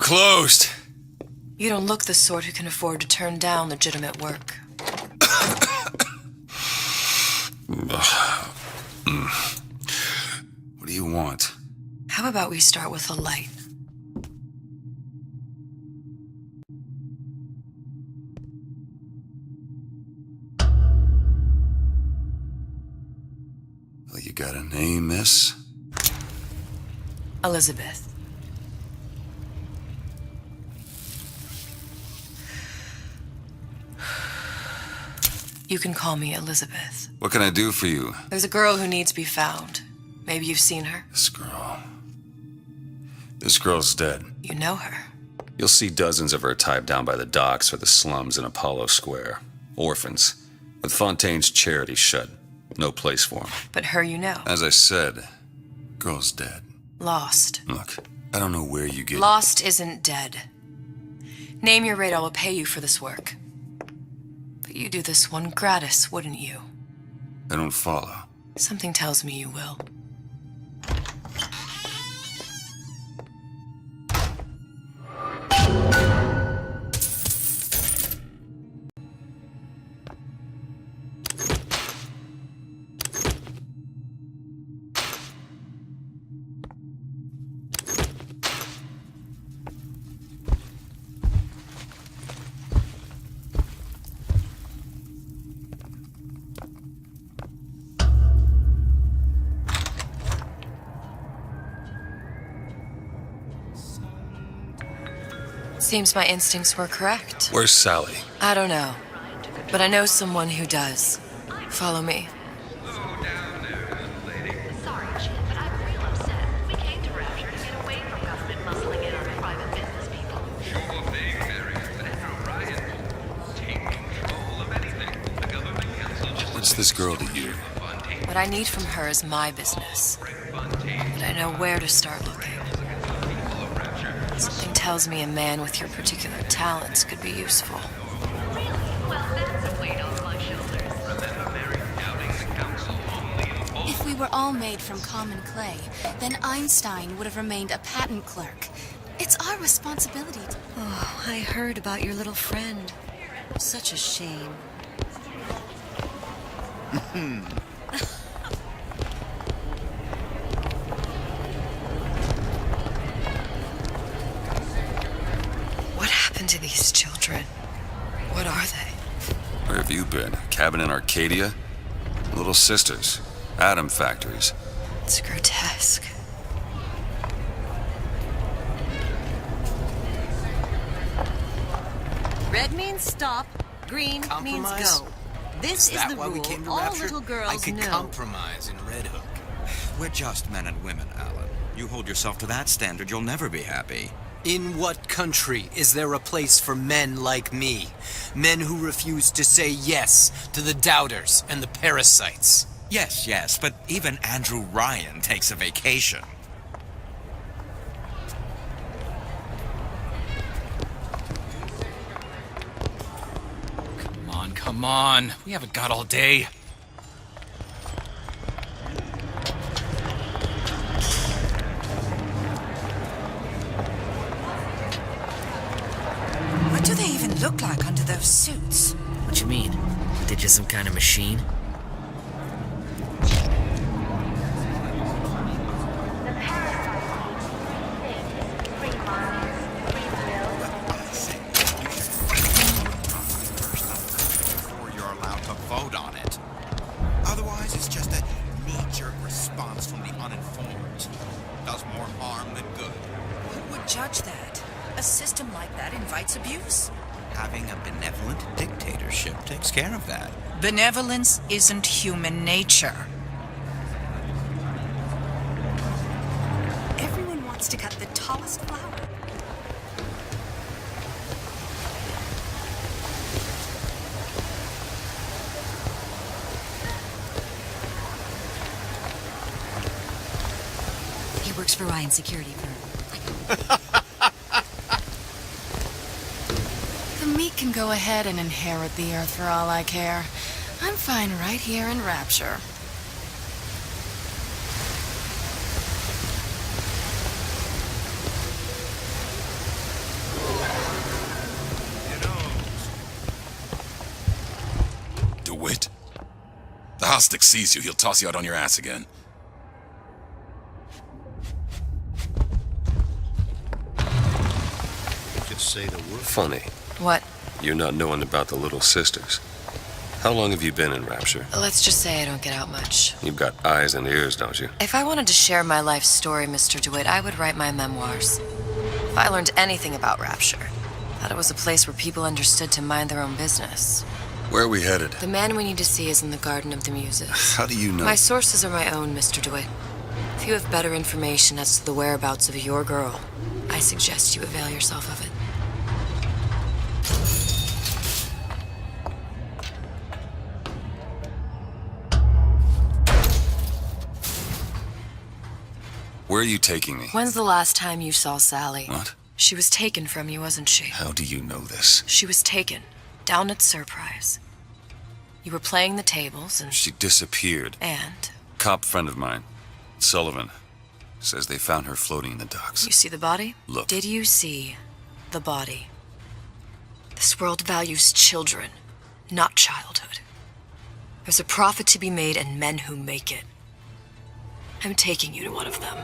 closed. You don't look the sort who can afford to turn down legitimate work. What do you want? How about we start with a light? Well, you got a name, miss? Elizabeth. You can call me Elizabeth. What can I do for you? There's a girl who needs to be found. Maybe you've seen her. This girl. This girl's dead. You know her. You'll see dozens of her tied down by the docks or the slums in Apollo Square. Orphans. With Fontaine's charity shut. No place for them. But her you know. As I said, girl's dead. Lost. Look, I don't know where you get... Lost isn't dead. Name your rate, I will pay you for this work. But you do this one gratis, wouldn't you? I don't follow. Something tells me you will. Seems my instincts were correct. Where's Sally? I don't know, but I know someone who does. Follow me. Sorry, Chief, but I'm real upset. We came to Rapture to get away from government muscling in on private business people. Sure thing, Mary. Andrew Ryan. Take control of anything. The government council. What's this girl to you? What I need from her is my business. But I know where to start looking. Something tells me a man with your particular talents could be useful. Really? Well, that's a weight off my shoulders. If we were all made from common clay, then Einstein would have remained a patent clerk. It's our responsibility to... Oh, I heard about your little friend. Such a shame. What happened to these children? What are they? Where have you been? Cabin in Arcadia? Little sisters. Atom factories. It's grotesque. Red means stop, green means Compromise? go. This is that the why we rule came to all Rapture? little girls I could know. compromise in Red Hook. We're just men and women, Alan. You hold yourself to that standard, you'll never be happy. In what country is there a place for men like me? Men who refuse to say yes to the doubters and the parasites. Yes, but even Andrew Ryan takes a vacation. Come on. We haven't got all day. What do they even look like under those suits? What you mean? They just some kind of machine? The parasite eats 3 minds, 3 Before you're allowed to vote on it. Otherwise, it's just a knee-jerk response from the uninformed. Does more harm than good. Who would judge that? A system like that invites abuse. Having a benevolent dictatorship takes care of that. Benevolence isn't human nature. Everyone wants to cut the tallest flower. He works for Ryan's security firm. The meek can go ahead and inherit the earth for all I care. I'm fine right here in Rapture. Caustic sees you, he'll toss you out on your ass again. Just say the word. Funny, What? you're not knowing about the little sisters. How long have you been in Rapture? Let's just say I don't get out much. You've got eyes and ears, don't you? If I wanted to share my life story, Mr. DeWitt, I would write my memoirs. If I learned anything about Rapture, I thought it was a place where people understood to mind their own business. Where are we headed? The man we need to see is in the Garden of the Muses. How do you know? My sources are my own, Mr. DeWitt. If you have better information as to the whereabouts of your girl, I suggest you avail yourself of it. Where are you taking me? When's the last time you saw Sally? What? She was taken from you, wasn't she? How do you know this? She was taken, down at Surprise. You were playing the tables and... She disappeared. And? Cop friend of mine, Sullivan, says they found her floating in the docks. You see the body? Look. Did you see the body? This world values children, not childhood. There's a profit to be made and men who make it. I'm taking you to one of them.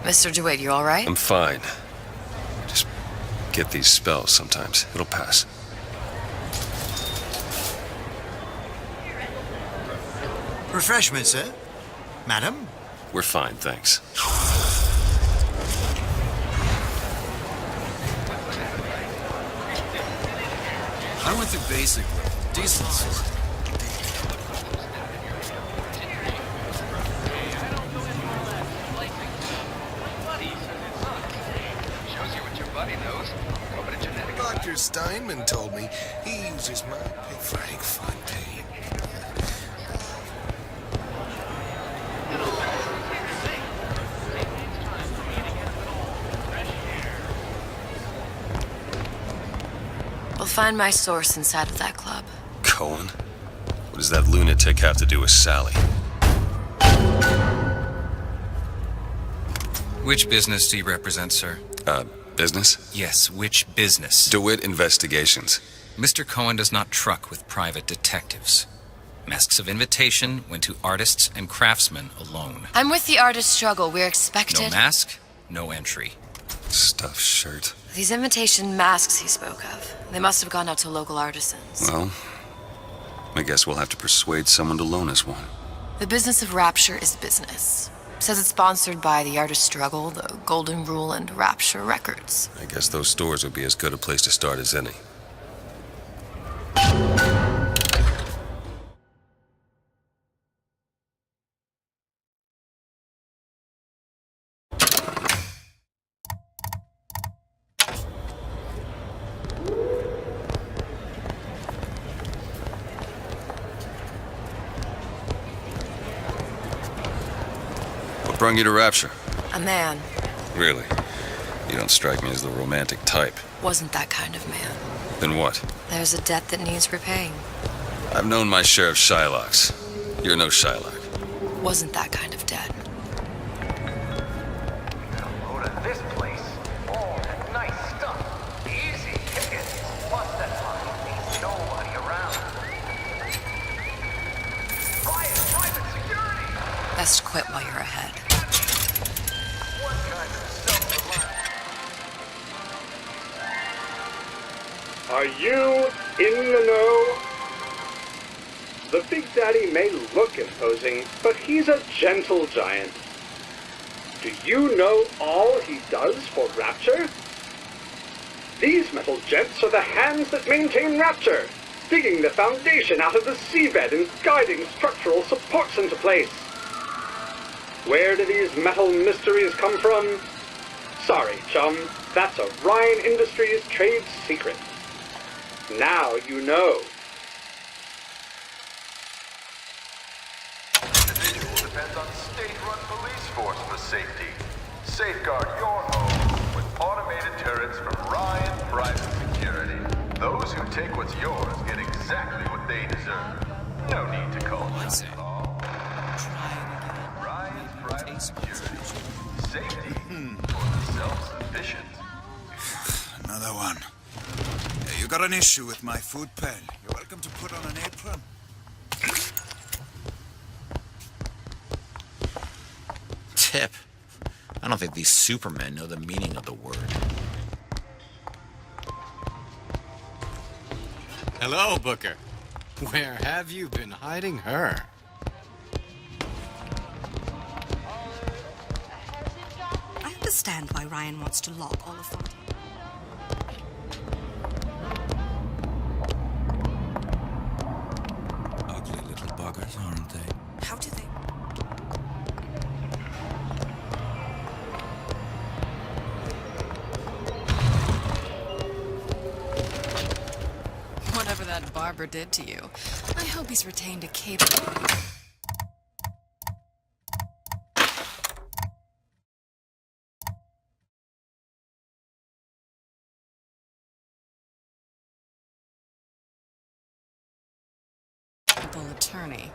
Mr. DeWitt, you all right? I'm fine. Just get these spells sometimes. It'll pass. Refreshments, sir? Madam? We're fine, thanks. I went through basic, decent sort. Dr. Steinman told me he uses my pick for Hank Fontaine. We'll find my source inside of that club. Cohen? What does that lunatic have to do with Sally? Which business do you represent, sir? Business? Yes, which business? DeWitt Investigations. Mr. Cohen does not truck with private detectives. Masks of Invitation went to artists and craftsmen alone. I'm with the artist struggle. We're expected... No mask, no entry. Stuffed shirt. These invitation masks he spoke of, they must have gone out to local artisans. Well, I guess we'll have to persuade someone to loan us one. The business of Rapture is business. Says it's sponsored by the Artist Struggle, the Golden Rule, and Rapture Records. I guess those stores would be as good a place to start as any. What brought you to Rapture? A man. Really? You don't strike me as the romantic type. Wasn't that kind of man. Then what? There's a debt that needs repaying. I've known my share of Shylocks. You're no Shylock. Wasn't that kind of debt. Go to this place. All that nice stuff. Easy tickets. Plus that money ain't nobody around. Private security. Best quit while you're ahead. What kind of self-reliance? Are you in the know? The Big Daddy may look imposing, but he's a gentle giant. Do you know all he does for Rapture? These metal jets are the hands that maintain Rapture, digging the foundation out of the seabed and guiding structural supports into place. Where do these metal mysteries come from? Sorry, chum, that's a Ryan Industries trade secret. Now you know. Individual depends on state-run police force for safety. Safeguard your home with automated turrets from Ryan Private Security. Those who take what's yours get exactly what they deserve. No need to call us at all. Ryan's Private Security. Safety for the self-sufficient. Another one. got an issue with my food pen. You're welcome to put on an apron. Tip. I don't think these supermen know the meaning of the word. Hello, Booker. Where have you been hiding her? I understand why Ryan wants to lock all of Fontaine. Ugly little buggers, aren't they? How do they? Whatever that barber did to you, I hope he's retained a capable... attorney.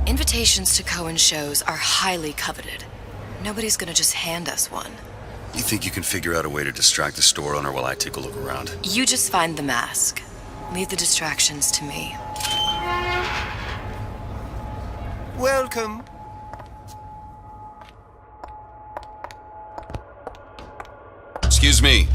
Invitations to Cohen shows are highly coveted. Nobody's gonna just hand us one. You think you can figure out a way to distract the store owner while I take a look around? You just find the mask. Leave the distractions to me. Welcome. Excuse me.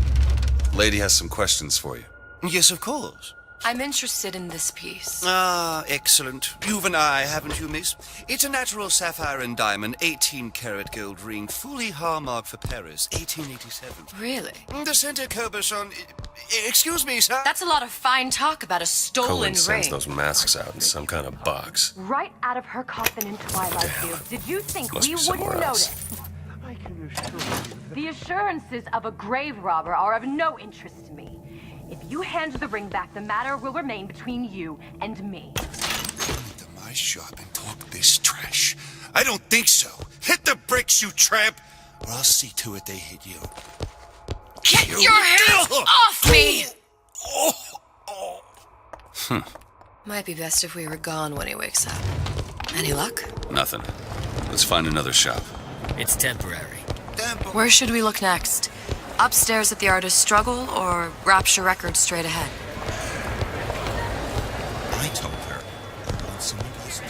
Lady has some questions for you. Yes, of course. I'm interested in this piece. Ah, excellent. You've an eye, haven't you, miss? It's a natural sapphire and diamond, 18-karat gold ring, fully hallmarked for Paris, 1887. Really? The center Coberson... Excuse me, sir? That's a lot of fine talk about a stolen Cohen ring. sends those masks out in some kind of box. Right out of her coffin in Twilight Fields. Did you think Must we be wouldn't somewhere else. notice? I can assure you. The assurances of a grave robber are of no interest to me. If you hand the ring back, the matter will remain between you and me. Come to my shop and talk this trash. I don't think so. Hit the bricks, you tramp, or I'll see to it they hit you. Get your hands off me! Might be best if we were gone when he wakes up. Any luck? Nothing. Let's find another shop. It's temporary. Where should we look next? Upstairs at the Artist's Struggle, or Rapture Records straight ahead? I told her. I want someone else's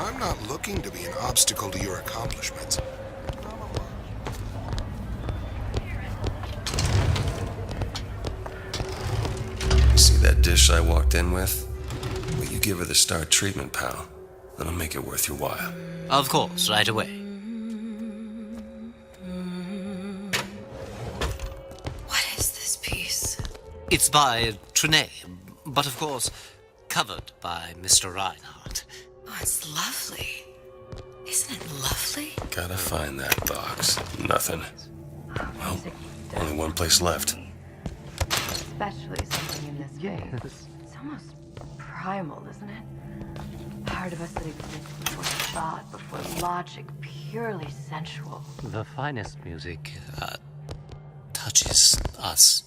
I'm not looking to be an obstacle to your accomplishments. See that dish I walked in with? Will you give her the star treatment, pal? That'll make it worth your while. Of course, right away. What is this piece? It's by Trenet, but of course, covered by Mr. Reinhardt. Oh, it's lovely. Isn't it lovely? Gotta find that box. Nothing. Well, only one place left. Especially something in this phase. It's almost primal, isn't it? Part of us that exists before thought, before logic, purely sensual. The finest music touches us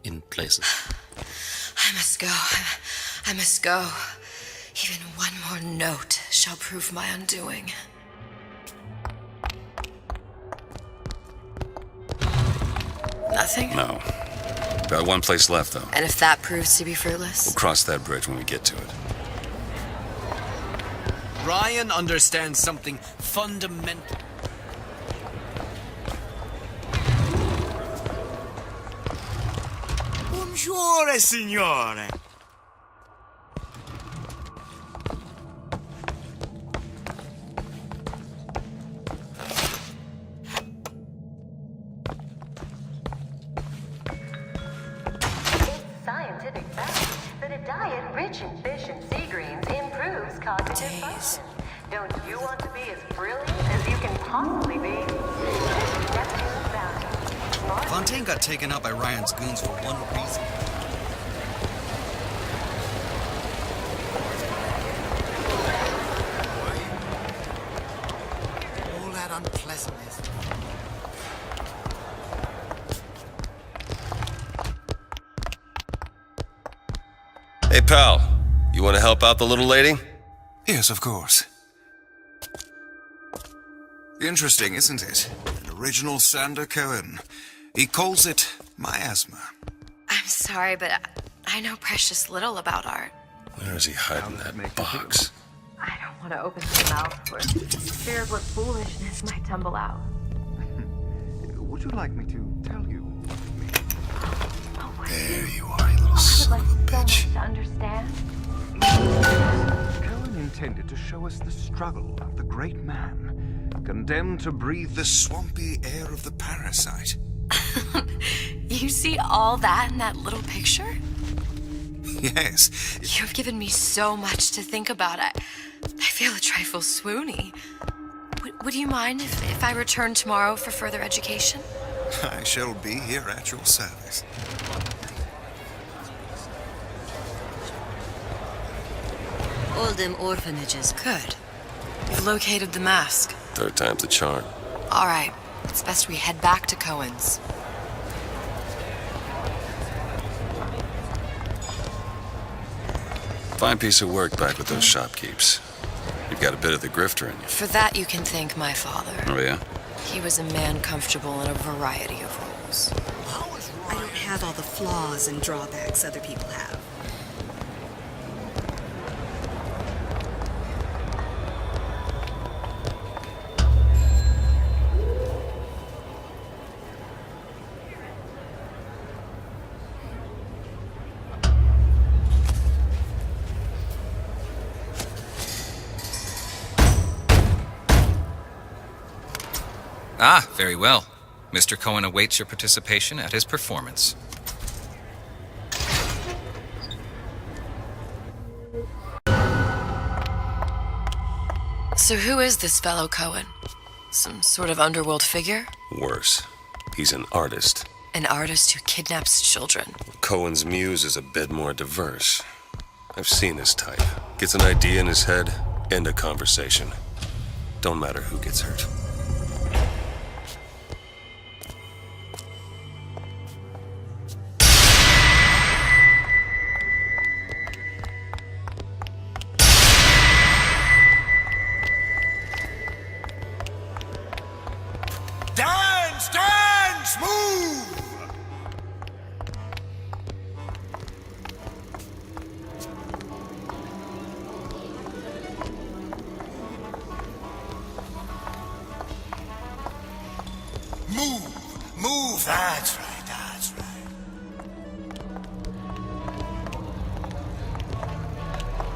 in places. I must go. I must go. Even one more note shall prove my undoing. Nothing? No. Got one place left, though. And if that proves to be fruitless? We'll cross that bridge when we get to it. Ryan understands something fundamental. Buongiorno, signore. Scientific fact that a diet rich in fish and sea greens improves cognitive function. Don't you want to be as brilliant as you can possibly be? Neptune's bounty. Fontaine got taken out by Ryan's goons for one reason. All that unpleasantness. Hey, pal. You want to help out the little lady? Yes, of course. Interesting, isn't it? An original Sander Cohen. He calls it miasma. I'm sorry, but I know precious little about art. Where is he hiding that box? I don't want to open my mouth for fear of what foolishness might tumble out. Would you like me to tell you? There you are, you little son of a bitch. To understand? Cohen intended to show us the struggle of the great man, condemned to breathe The swampy air of the parasite. You see all that in that little picture? Yes. You've given me so much to think about. I feel a trifle swoony. Would you mind if I return tomorrow for further education? I shall be here at your service. All them orphanages. Good. You've located the mask. Third time's the charm. All right. It's best we head back to Cohen's. Fine piece of work back with those shopkeeps. You've got a bit of the grifter in you. For that, you can thank my father. Oh, yeah? He was a man comfortable in a variety of roles. I don't have all the flaws and drawbacks other people have. Ah, very well. Mr. Cohen awaits your participation at his performance. So who is this fellow Cohen? Some sort of underworld figure? Worse. He's an artist. An artist who kidnaps children. Cohen's muse is a bit more diverse. I've seen his type. Gets an idea in his head, end a conversation. Don't matter who gets hurt. Dance, dance, move! Move, that's right, that's right.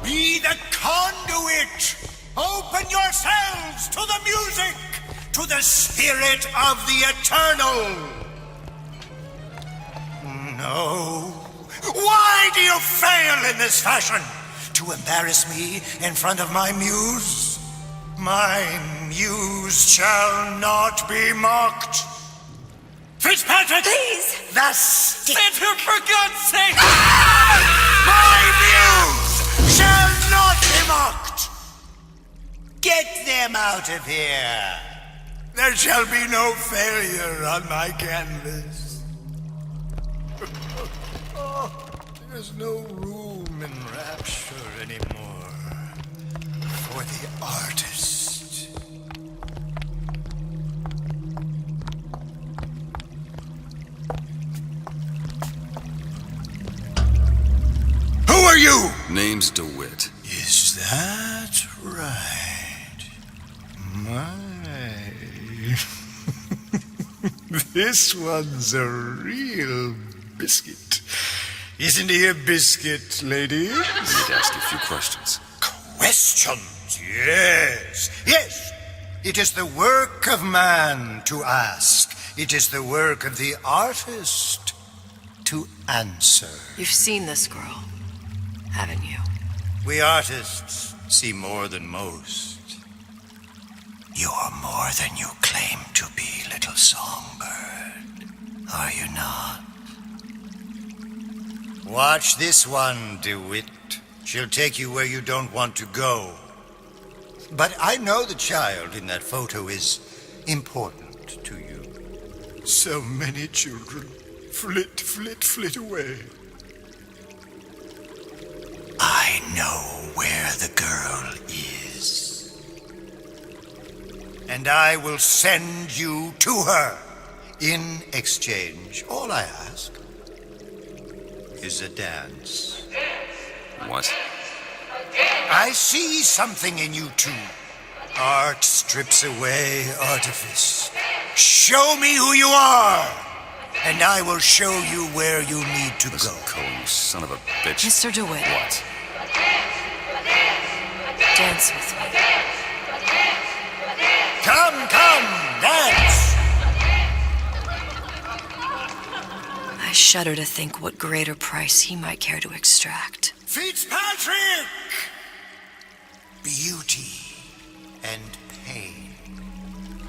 Be the conduit! Open yourselves to the music! To the spirit of the eternal! No. Why do you fail in this fashion? To embarrass me in front of my muse? My muse shall not be mocked. Fitzpatrick! Please! The stick! For God's sake! My muse shall not be mocked! Get them out of here! There shall be no failure on my canvas. is no room in rapture anymore for the artist. Who are you? Name's DeWitt. Is that right? My. This one's a real biscuit. Isn't he a biscuit, lady? I need to ask you a few questions. Questions? Yes. Yes. It is the work of man to ask. It is the work of the artist to answer. You've seen this girl, haven't you? We artists see more than most. You're more than you claim to be, little songbird. Are you not? Watch this one, DeWitt. She'll take you where you don't want to go. But I know the child in that photo is important to you. So many children flit, flit, flit away. I know where the girl is. And I will send you to her. In exchange, all I ask is a dance. What? I see something in you two. Art strips away artifice. Show me who you are, and I will show you where you need to Listen, go. Cohen, you son of a bitch. Mr. DeWitt. What? Dance with me. Come, dance! I shudder to think what greater price he might care to extract. Fitzpatrick! Beauty and pain.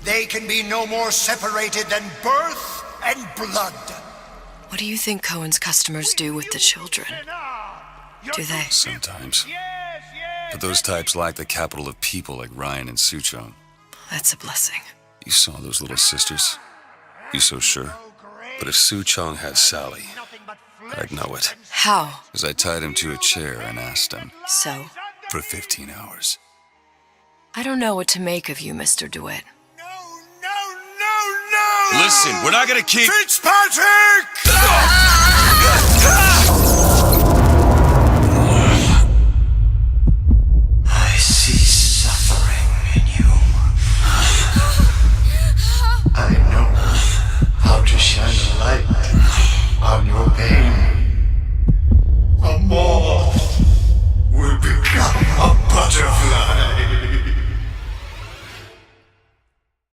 They can be no more separated than birth and blood. What do you think Cohen's customers do with the children? Do they? Sometimes. But those types lack the capital of people like Ryan and Suchong. That's a blessing. You saw those little sisters? You so sure? But if Suchong had Sally, I'd know it. How? Because I tied him to a chair and asked him. So? For 15 hours. I don't know what to make of you, Mr. DeWitt. No! Listen, we're not gonna keep... Fitzpatrick!